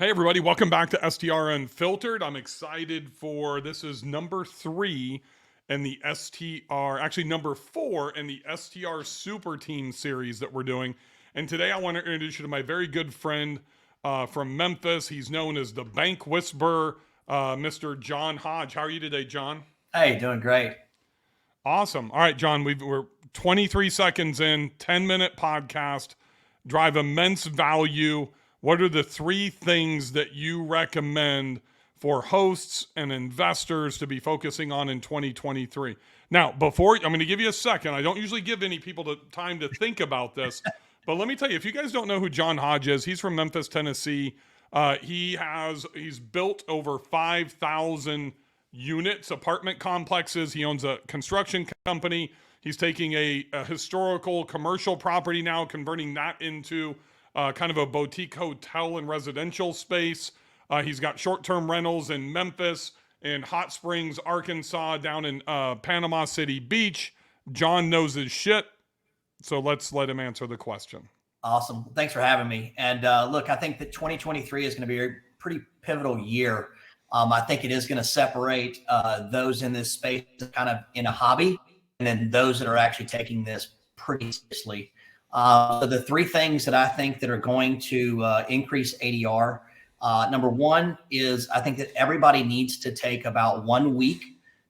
Hey everybody, welcome back to STR Unfiltered. I'm excited for this is number 3 in the STR, actually number 4 in the STR Super Team series that we're doing. And today I want to introduce you to my very good friend from Memphis. He's known as the Bank Whisperer, Mr. Jon Hodge. How are you today, John? Hey, doing great. Awesome. All right, John, we're 23 seconds in, 10-minute podcast, drive immense value. What are the 3 things that you recommend for hosts and investors to be focusing on in 2023? Now, before I'm going to give you a second. I don't usually give any people the time to think about this, but let me tell you, if you guys don't know who Jon Hodge is, he's from Memphis, Tennessee. He's built over 5,000 units, apartment complexes. He owns a construction company. He's taking a historical commercial property now, converting that into kind of a boutique hotel and residential space. He's got short-term rentals in Memphis, in Hot Springs, Arkansas, down in Panama City Beach. John knows his shit, so let's let him answer the question. Awesome. Thanks for having me. And look, I think that 2023 is going to be a pretty pivotal year. I think it is going to separate those in this space kind of in a hobby, and then those that are actually taking this pretty seriously. So the 3 things that I think that are going to increase ADR. Number 1 is I think that everybody needs to take about 1 week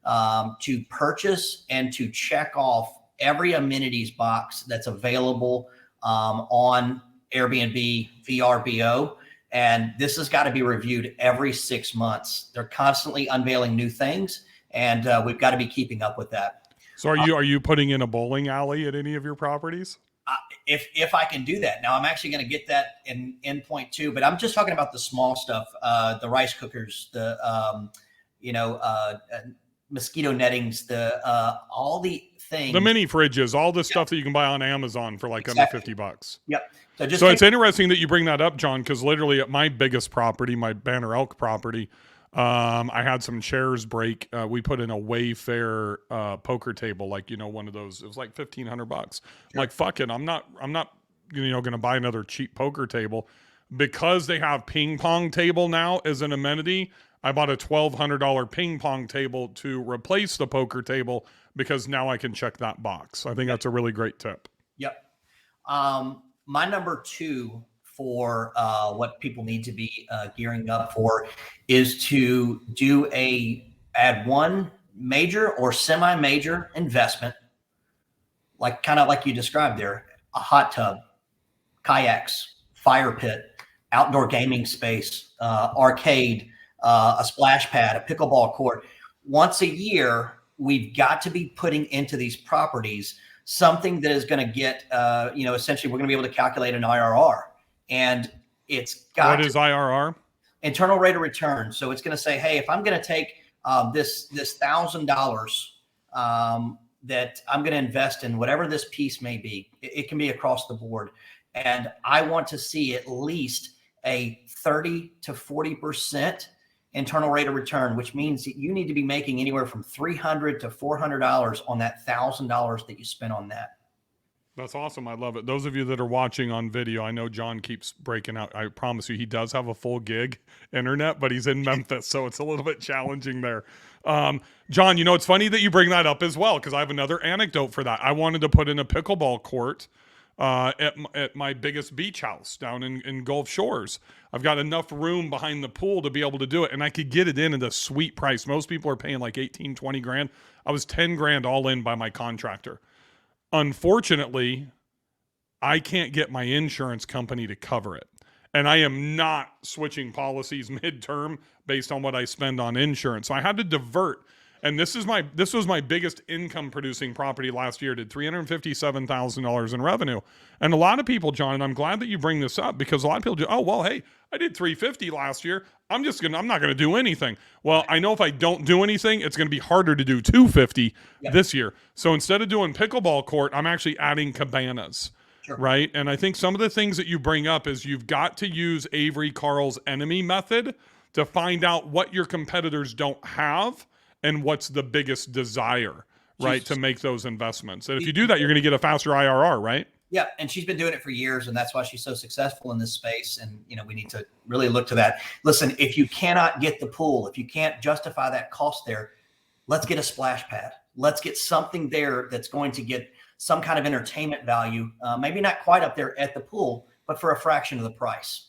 to purchase and to check off every amenities box that's available on Airbnb, VRBO. And this has got to be reviewed every 6 months. They're constantly unveiling new things, and we've got to be keeping up with that. So are you putting in a bowling alley at any of your properties? If I can do that. Now I'm actually going to get that in point 2, but I'm just talking about the small stuff, the rice cookers, the mosquito nettings, all the things, the mini fridges, all the stuff that you can buy on Amazon for like under $50. Yep. So it's interesting that you bring that up, John, because literally at my biggest property, my Banner Elk property, I had some chairs break. We put in a Wayfair poker table, like, one of those. It was like $1,500. Sure. Like, fuck it, I'm not going to buy another cheap poker table. Because they have ping pong table now as an amenity. I bought a $1,200 ping pong table to replace the poker table because now I can check that box. I think that's a really great tip. Yep. My number 2 for what people need to be gearing up for is to add 1 major or semi-major investment, kind of like you described there: a hot tub, kayaks, fire pit, outdoor gaming space, arcade, a splash pad, a pickleball court. Once a year, we've got to be putting into these properties something that is going to get, essentially we're going to be able to calculate an IRR. And it's got what is IRR? Internal rate of return. So it's going to say, hey, if I'm going to take this $1,000 that I'm going to invest in whatever this piece may be, it can be across the board, and I want to see at least a 30 to 40% internal rate of return, which means that you need to be making anywhere from $300 to $400 on that $1,000 that you spent on that. That's awesome. I love it. Those of you that are watching on video, I know John keeps breaking out. I promise you, he does have a full gig internet, but he's in Memphis, so it's a little bit challenging there. John, it's funny that you bring that up as well, because I have another anecdote for that. I wanted to put in a pickleball court at my biggest beach house down in Gulf Shores. I've got enough room behind the pool to be able to do it, and I could get it in at a sweet price. Most people are paying like 18, 20 grand. I was 10 grand all in by my contractor. Unfortunately, I can't get my insurance company to cover it. And I am not switching policies midterm based on what I spend on insurance. So I had to divert. And this was my biggest income producing property last year. Did $357,000 in revenue. And a lot of people, John, and I'm glad that you bring this up, because a lot of people do, oh, well, hey, I did 350 last year. I'm not going to do anything. Well, I know if I don't do anything, it's going to be harder to do 250 this year. So instead of doing pickleball court, I'm actually adding cabanas. Sure. Right. And I think some of the things that you bring up is you've got to use Avery Carl's enemy method to find out what your competitors don't have and what's the biggest desire, right, to make those investments. And if you do that, you're going to get a faster IRR, right? Yeah, and she's been doing it for years, and that's why she's so successful in this space. And we need to really look to that. Listen, if you cannot get the pool, if you can't justify that cost there, let's get a splash pad. Let's get something there that's going to get some kind of entertainment value. Maybe not quite up there at the pool, but for a fraction of the price.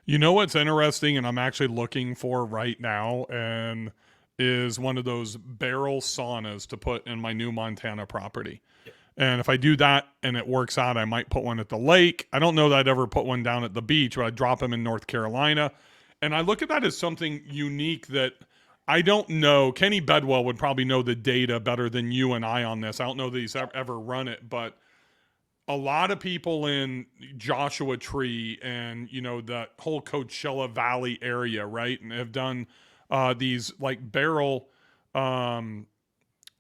You know what's interesting, and I'm actually looking for right now, and is one of those barrel saunas to put in my new Montana property. And if I do that and it works out, I might put one at the lake. I don't know that I'd ever put one down at the beach, but I'd drop them in North Carolina. And I look at that as something unique that I don't know. Kenny Bedwell would probably know the data better than you and I on this. I don't know that he's ever run it, but a lot of people in Joshua Tree and, the whole Coachella Valley area, right, and have done these like barrel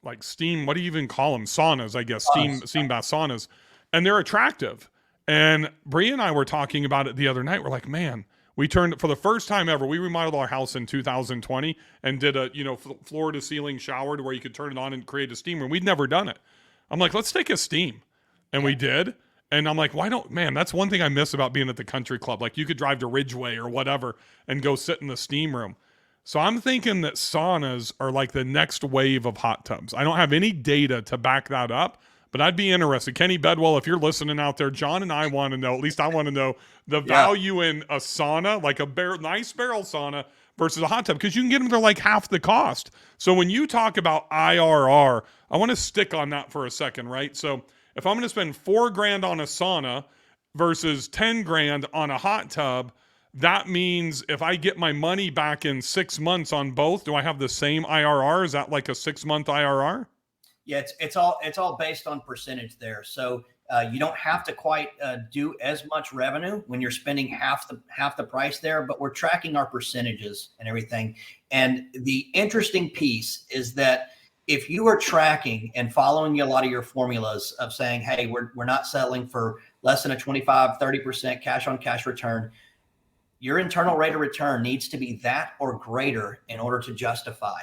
like steam, what do you even call them? Saunas, I guess, steam bath saunas. And they're attractive. And Bree and I were talking about it the other night. We're like, man, we turned, for the first time ever, we remodeled our house in 2020 and did a, floor to ceiling shower to where you could turn it on and create a steam room. We'd never done it. I'm like, let's take a steam. And we did. And I'm like, that's one thing I miss about being at the country club. Like you could drive to Ridgeway or whatever and go sit in the steam room. So I'm thinking that saunas are like the next wave of hot tubs. I don't have any data to back that up, but I'd be interested. Kenny Bedwell, if you're listening out there, John and I want to know, at least I want to know the value in a sauna, like a nice barrel sauna versus a hot tub, because you can get them for like half the cost. So when you talk about IRR, I want to stick on that for a second, right? So if I'm going to spend $4,000 on a sauna versus $10,000 on a hot tub, that means if I get my money back in 6 months on both, do I have the same IRR? Is that like a 6-month IRR? Yeah, it's all based on percentage there. So you don't have to quite do as much revenue when you're spending half the price there, but we're tracking our percentages and everything. And the interesting piece is that if you are tracking and following a lot of your formulas of saying, hey, we're not settling for less than a 25-30% cash on cash return, your internal rate of return needs to be that or greater in order to justify.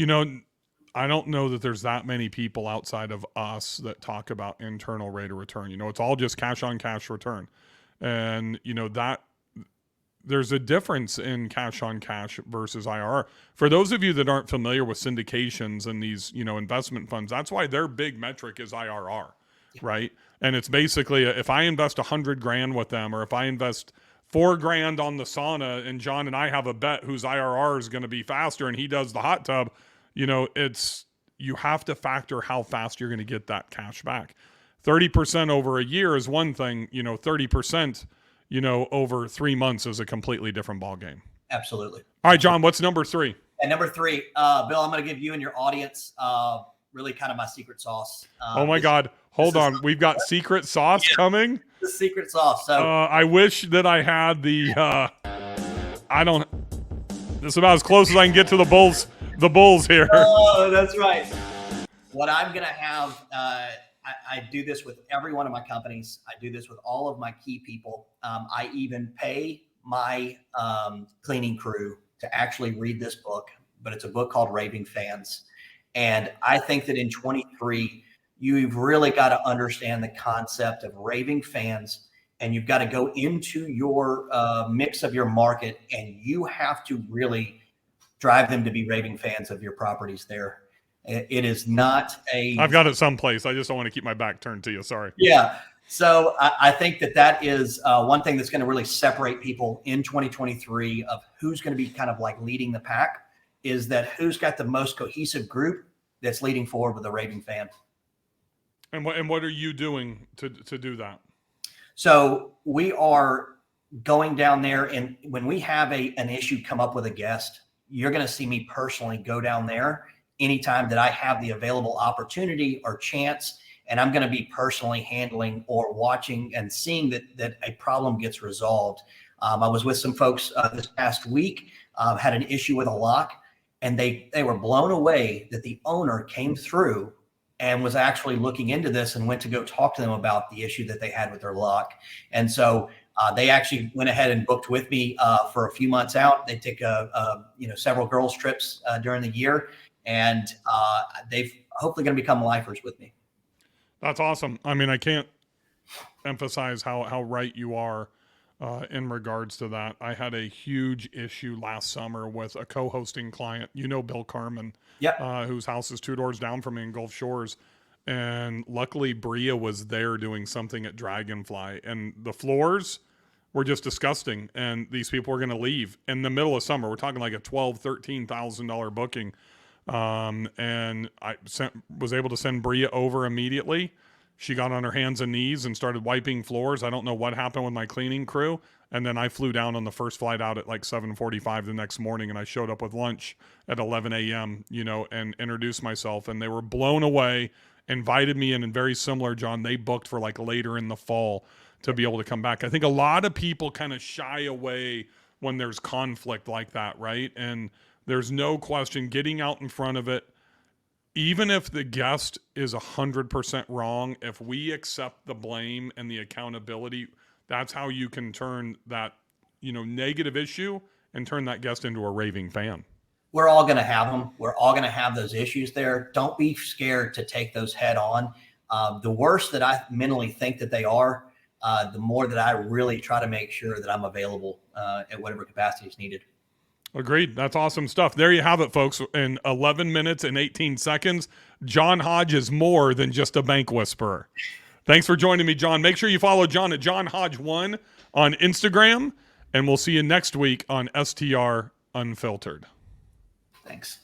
I don't know that there's that many people outside of us that talk about internal rate of return. It's all just cash on cash return. And, that there's a difference in cash on cash versus IRR. For those of you that aren't familiar with syndications and these, investment funds, that's why their big metric is IRR, right? And it's basically if I invest $100,000 with them, or if I invest $4,000 on the sauna and John and I have a bet whose IRR is going to be faster and he does the hot tub, you have to factor how fast you're going to get that cash back. 30% over a year is one thing, 30%, over 3 months is a completely different ballgame. Absolutely. All right, John, what's number 3? And number 3, Bill, I'm going to give you and your audience really kind of my secret sauce. Oh my God. Hold on. We've got secret sauce coming. The secret sauce. So I wish that I had the, this is about as close as I can get to the Bulls here. Oh, that's right. What I'm going to have, I do this with every one of my companies. I do this with all of my key people. I even pay my cleaning crew to actually read this book, but it's a book called Raving Fans. And I think that in 23, you've really got to understand the concept of raving fans, and you've got to go into your mix of your market, and you have to really drive them to be raving fans of your properties there. It is not I've got it someplace. I just don't want to keep my back turned to you. Sorry. Yeah. So I think that is one thing that's going to really separate people in 2023 of who's going to be kind of like leading the pack, is that who's got the most cohesive group that's leading forward with a raving fan. And what are you doing to do that? So we are going down there, and when we have an issue come up with a guest, you're going to see me personally go down there anytime that I have the available opportunity or chance, and I'm going to be personally handling or watching and seeing that a problem gets resolved. I was with some folks this past week, had an issue with a lock, and they were blown away that the owner came through and was actually looking into this and went to go talk to them about the issue that they had with their lock. And so they actually went ahead and booked with me for a few months out. They take several girls trips during the year, and they've hopefully going to become lifers with me. That's awesome. I mean, I can't emphasize how right you are in regards to that. I had a huge issue last summer with a co-hosting client. You know Bill Carmen, Yep. whose house is 2 doors down from me in Gulf Shores. And luckily, Bria was there doing something at Dragonfly. And the floors were just disgusting. And these people were going to leave in the middle of summer. We're talking like a $12,000, $13,000 booking. And I was able to send Bria over immediately. She got on her hands and knees and started wiping floors. I don't know what happened with my cleaning crew. And then I flew down on the first flight out at like 7:45 the next morning, and I showed up with lunch at 11 a.m., and introduced myself. And they were blown away, invited me in, and very similar, John, they booked for like later in the fall to be able to come back. I think a lot of people kind of shy away when there's conflict like that, right? And there's no question getting out in front of it, even if the guest is 100% wrong, if we accept the blame and the accountability, that's how you can turn that, negative issue and turn that guest into a raving fan. We're all going to have them. We're all going to have those issues there. Don't be scared to take those head on. The worse that I mentally think that they are, the more that I really try to make sure that I'm available at whatever capacity is needed. Agreed. That's awesome stuff. There you have it, folks. In 11 minutes and 18 seconds, Jon Hodge is more than just a bank whisperer. Thanks for joining me, John. Make sure you follow Jon at Jon Hodge 1 on Instagram, and we'll see you next week on STR Unfiltered. Thanks.